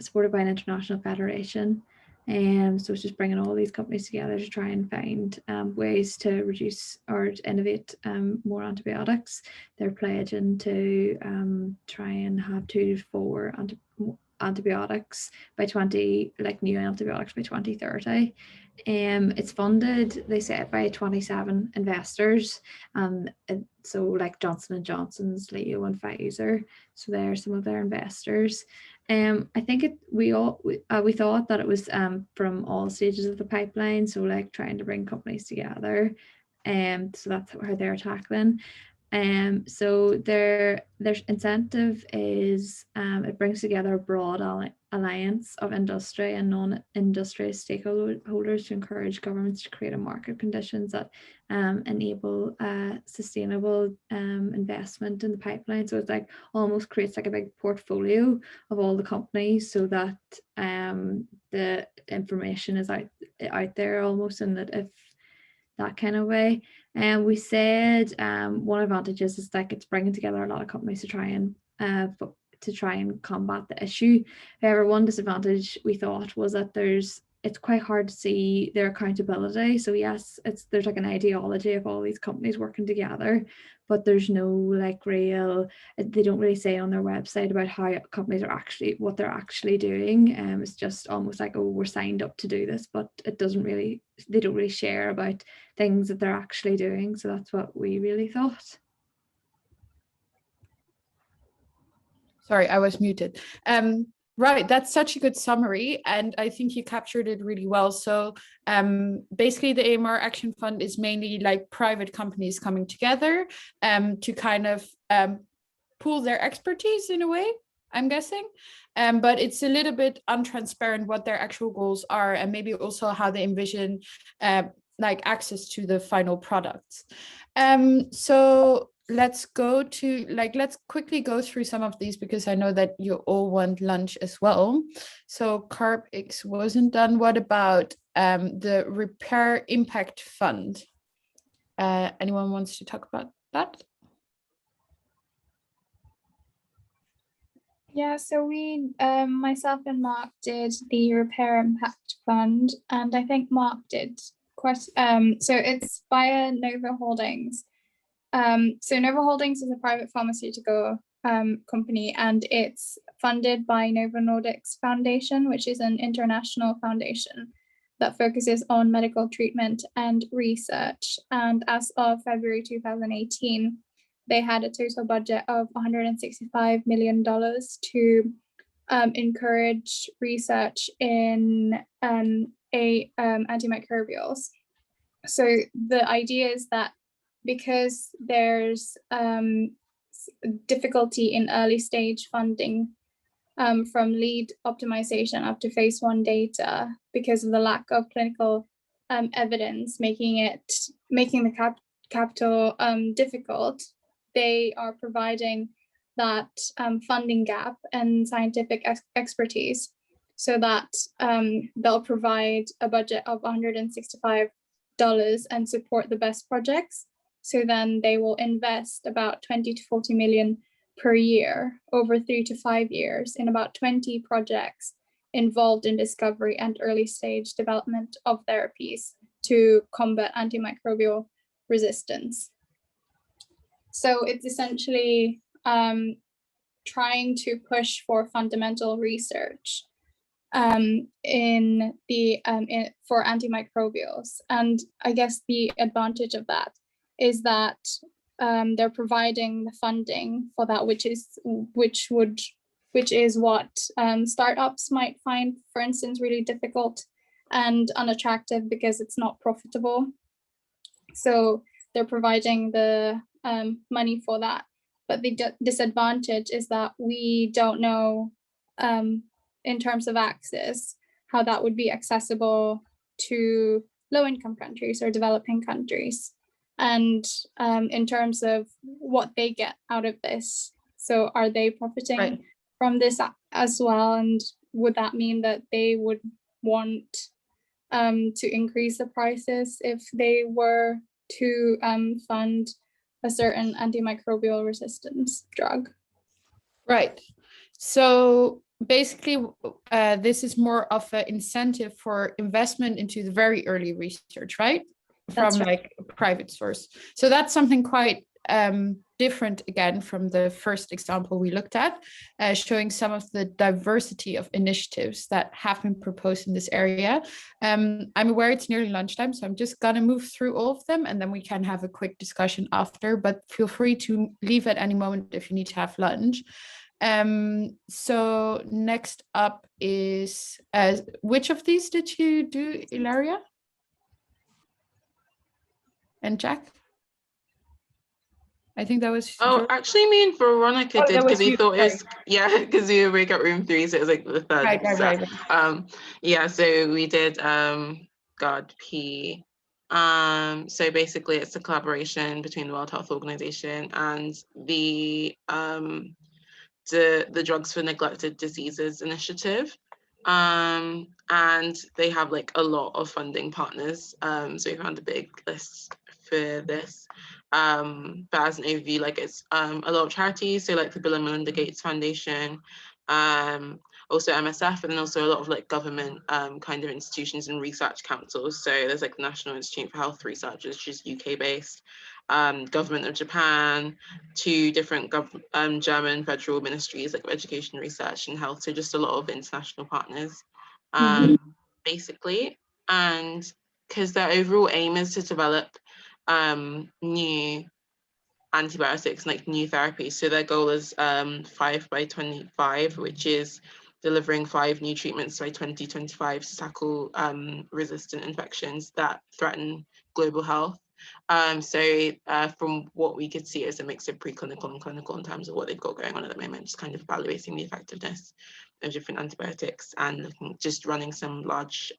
supported by an international federation. So it's just bringing all these companies together to try and find ways to reduce or to innovate more antibiotics. They're pledging to try and have 2 to 4 antibiotics by new antibiotics by 2030. It's funded, they say, by 27 investors. So like Johnson & Johnson's, Leo and Pfizer. So they're some of their investors. I think we thought that it was from all stages of the pipeline. So like trying to bring companies together. So that's how they're tackling. So their incentive is it brings together a broad alliance of industry and non-industry stakeholders to encourage governments to create a market conditions that enable sustainable investment in the pipeline. So it's like almost creates like a big portfolio of all the companies, so that the information is out there almost, and that if that kind of way. And we said one advantage is like it's bringing together a lot of companies to try and combat the issue. However, one disadvantage we thought was that it's quite hard to see their accountability. So yes, there's like an ideology of all these companies working together, but there's no like they don't really say on their website about how companies are what they're actually doing. It's just almost like, oh, we're signed up to do this, but they don't really share about things that they're actually doing. So that's what we really thought. Sorry, I was muted. Right, that's such a good summary, and I think you captured it really well. So basically the AMR Action Fund is mainly like private companies coming together to kind of pool their expertise in a way, I'm guessing. But it's a little bit untransparent what their actual goals are, and maybe also how they envision like access to the final products. So let's quickly go through some of these, because I know that you all want lunch as well. So CarbX wasn't done. What about the Repair Impact Fund? Anyone wants to talk about that? Yeah, so we, myself and Mark did the Repair Impact Fund, and I think Mark did quite, so it's via Nova Holdings. So Nova Holdings is a private pharmaceutical company, and it's funded by Novo Nordisk's Foundation, which is an international foundation that focuses on medical treatment and research. And as of February 2018, they had a total budget of $165 million to encourage research in antimicrobials. So the idea is that because there's difficulty in early stage funding from lead optimization up to phase 1 data, because of the lack of clinical evidence, making the capital difficult, they are providing that funding gap and scientific expertise, so that they'll provide a budget of $165 and support the best projects. So then they will invest about 20 to 40 million per year over 3 to 5 years in about 20 projects involved in discovery and early stage development of therapies to combat antimicrobial resistance. So it's essentially trying to push for fundamental research for antimicrobials. And I guess the advantage of that is that they're providing the funding for that, which is what startups might find, for instance, really difficult and unattractive because it's not profitable. So they're providing the money for that. But the disadvantage is that we don't know, in terms of access, how that would be accessible to low-income countries or developing countries. And in terms of what they get out of this. So are they profiting from this as well? And would that mean that they would want to increase the prices if they were to fund a certain antimicrobial resistance drug? Right. So basically, this is more of an incentive for investment into the very early research, right? From like a private source. So that's something quite different again from the first example we looked at, showing some of the diversity of initiatives that have been proposed in this area. I'm aware it's nearly lunchtime, so I'm just gonna move through all of them and then we can have a quick discussion after, but feel free to leave at any moment if you need to have lunch. So next up is, which of these did you do, Ilaria? And Jack? I think that was. Oh, actually, me and Veronica did, because we thought it was, because we were break at room 3, so it was like the third. Right. Yeah, so we did GARD-P. So basically, it's a collaboration between the World Health Organization and the Drugs for Neglected Diseases Initiative. And they have like a lot of funding partners. So we found a big list for this. But as an overview, like it's a lot of charities, so like the Bill and Melinda Gates Foundation, also MSF, and then also a lot of like government kind of institutions and research councils. So there's like the National Institute for Health Research, which is UK based, government of Japan, 2 different German federal ministries like Education, Research and Health. So just a lot of international partners, basically. And because their overall aim is to develop new antibiotics, like new therapies. So their goal is 5 by 25, which is delivering 5 new treatments by 2025 to tackle resistant infections that threaten global health. So from what we could see, it's a mix of preclinical and clinical in terms of what they've got going on at the moment, just kind of evaluating the effectiveness of different antibiotics and just running some large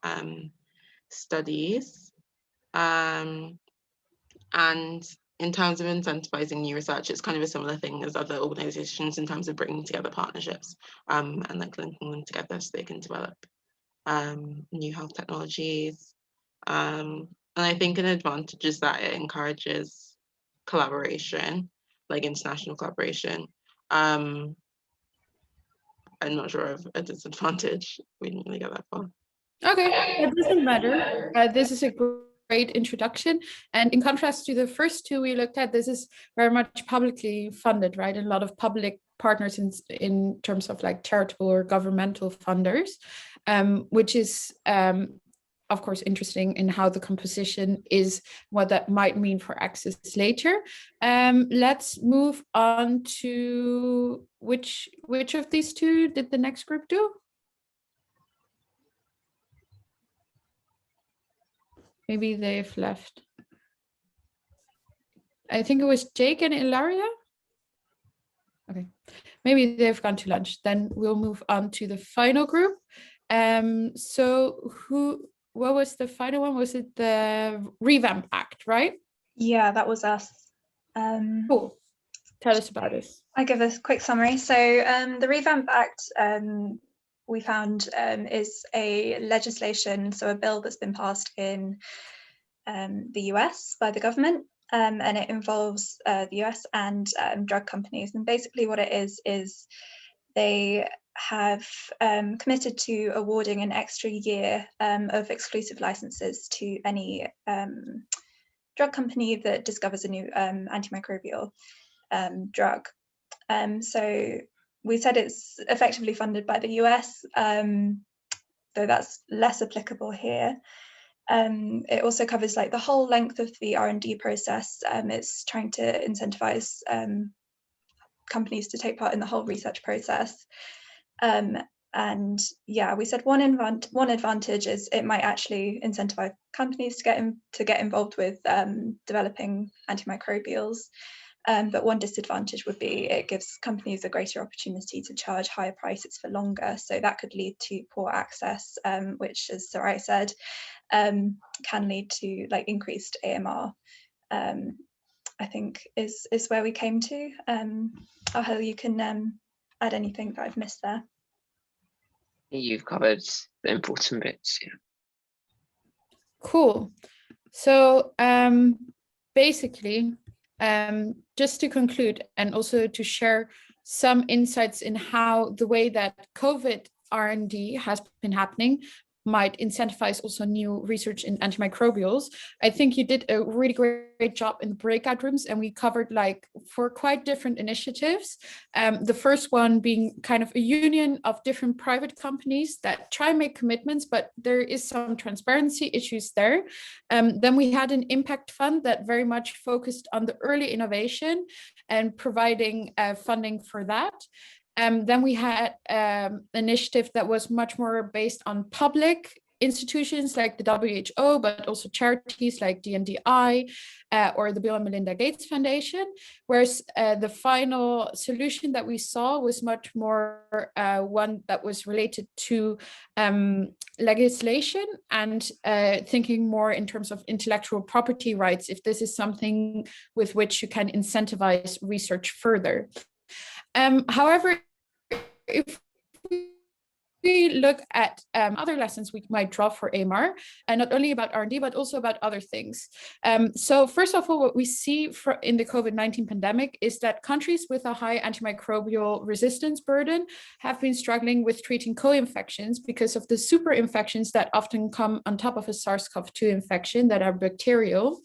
studies. And in terms of incentivizing new research, it's kind of a similar thing as other organizations in terms of bringing together partnerships and like linking them together so they can develop new health technologies. And I think an advantage is that it encourages collaboration, like international collaboration. I'm not sure of a disadvantage. We didn't really get that far. Okay, that doesn't matter. This is a great introduction. And in contrast to the first 2 we looked at, this is very much publicly funded, right? And a lot of public partners in terms of like charitable or governmental funders, which is, of course, interesting in how the composition is, what that might mean for access later. Let's move on to which of these 2 did the next group do? Maybe they've left. I think it was Jake and Ilaria. Okay, maybe they've gone to lunch. Then we'll move on to the final group. So what was the final one? Was it the Revamp Act, right? Yeah, that was us. Cool. tell us about this. I give a quick summary. So the Revamp Act, we found, is a legislation, so a bill that's been passed in the US by the government, and it involves the US and drug companies. And basically what it is they have committed to awarding an extra year of exclusive licenses to any drug company that discovers a new antimicrobial drug. So we said it's effectively funded by the US, though that's less applicable here. It also covers like the whole length of the R&D process. It's trying to incentivize companies to take part in the whole research process. And yeah, we said one advantage is it might actually incentivize companies to get involved with developing antimicrobials. But one disadvantage would be it gives companies a greater opportunity to charge higher prices for longer. So that could lead to poor access, which, as Sarai said, can lead to like increased AMR. I think is where we came to. Ahel, you can add anything that I've missed there. You've covered the important bits, yeah. Cool. So basically, just to conclude and also to share some insights in how the way that COVID R&D has been happening might incentivize also new research in antimicrobials. I think you did a really great job in the breakout rooms, and we covered like 4 quite different initiatives. The first one being kind of a union of different private companies that try and make commitments, but there is some transparency issues there. Then we had an impact fund that very much focused on the early innovation and providing funding for that. Then we had an initiative that was much more based on public institutions like the WHO, but also charities like DNDi or the Bill and Melinda Gates Foundation, whereas the final solution that we saw was much more one that was related to legislation and thinking more in terms of intellectual property rights, if this is something with which you can incentivize research further. However, if we look at other lessons we might draw for AMR, and not only about R&D, but also about other things. So first of all, what we see in the COVID-19 pandemic is that countries with a high antimicrobial resistance burden have been struggling with treating co-infections because of the super infections that often come on top of a SARS-CoV-2 infection that are bacterial.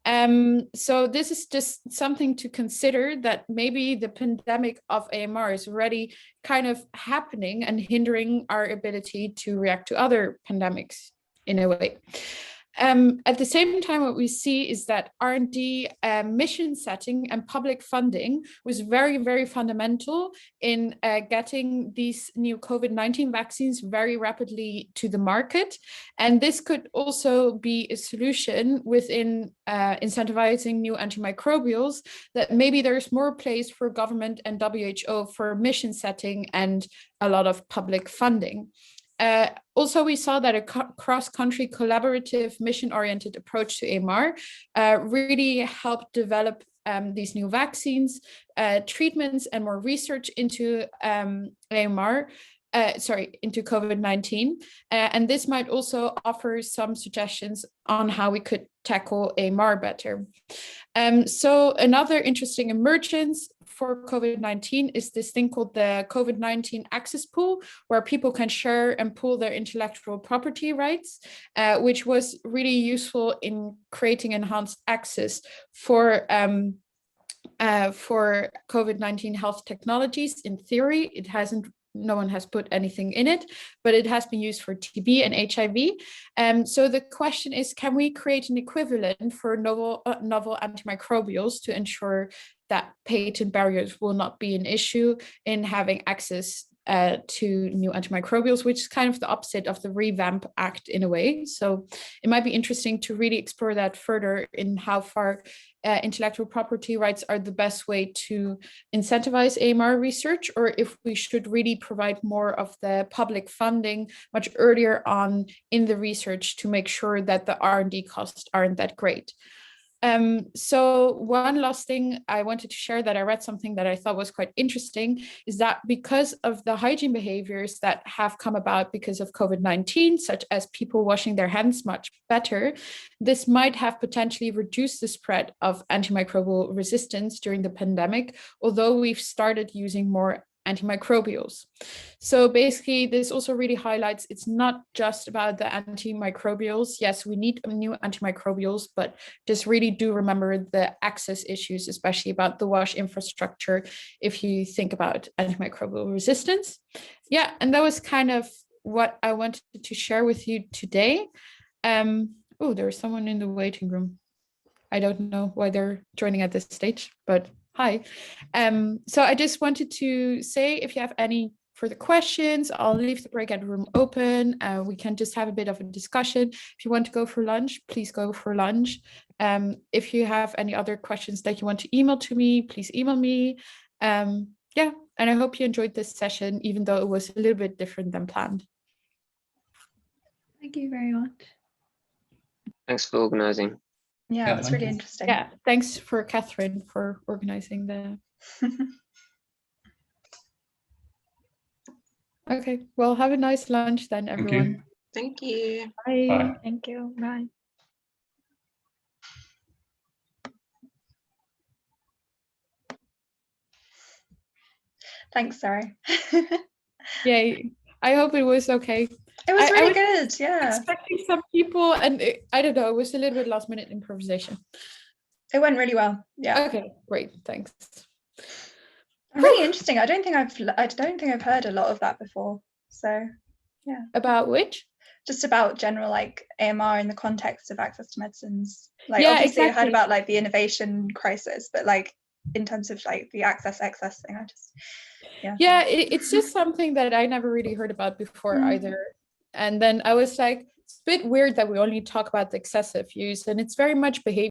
So this is just something to consider, that maybe the pandemic of AMR is already kind of happening and hindering our ability to react to other pandemics in a way. At the same time, what we see is that R&D mission setting and public funding was very, very fundamental in getting these new COVID-19 vaccines very rapidly to the market. And this could also be a solution within incentivizing new antimicrobials, that maybe there's more place for government and WHO for mission setting and a lot of public funding. Also, we saw that a cross-country collaborative mission-oriented approach to AMR really helped develop these new vaccines, treatments, and more research into into COVID-19. And this might also offer some suggestions on how we could tackle AMR better. So another interesting emergence for COVID-19 is this thing called the COVID-19 Access Pool, where people can share and pool their intellectual property rights, which was really useful in creating enhanced access for COVID-19 health technologies. In theory, no one has put anything in it, but it has been used for TB and HIV. So the question is, can we create an equivalent for novel antimicrobials to ensure that patent barriers will not be an issue in having access to new antimicrobials, which is kind of the opposite of the Revamp Act in a way. So it might be interesting to really explore that further in how far intellectual property rights are the best way to incentivize AMR research, or if we should really provide more of the public funding much earlier on in the research to make sure that the R&D costs aren't that great. So one last thing I wanted to share that I read something that I thought was quite interesting is that because of the hygiene behaviors that have come about because of COVID-19, such as people washing their hands much better, this might have potentially reduced the spread of antimicrobial resistance during the pandemic, although we've started using more antimicrobials. So basically, this also really highlights it's not just about the antimicrobials. Yes, we need new antimicrobials, but just really do remember the access issues, especially about the wash infrastructure, if you think about antimicrobial resistance. Yeah, and that was kind of what I wanted to share with you today. Oh, there's someone in the waiting room. I don't know why they're joining at this stage, but hi. So I just wanted to say, if you have any further questions, I'll leave the breakout room open. We can just have a bit of a discussion. If you want to go for lunch, please go for lunch. If you have any other questions that you want to email to me, please email me. Yeah, and I hope you enjoyed this session, even though it was a little bit different than planned. Thank you very much. Thanks for organising. Yeah, it's really interesting. Yeah, thanks for Catherine for organising the. Okay, well, have a nice lunch then, everyone. Thank you. Bye. Bye. Thank you. Bye. Thanks, Sarai. Yay. I hope it was okay. It was really I good, yeah. Expecting some people, and I don't know, it was a little bit last minute improvisation. It went really well, yeah. Okay, great, thanks. Really interesting. I don't think I've heard a lot of that before. So, yeah. About which? Just about general like AMR in the context of access to medicines. Like, yeah, obviously, exactly. I heard about like the innovation crisis, but like in terms of like the access thing, I just yeah. It's just something that I never really heard about before either. And then I was like, it's a bit weird that we only talk about the excessive use, and it's very much behavior.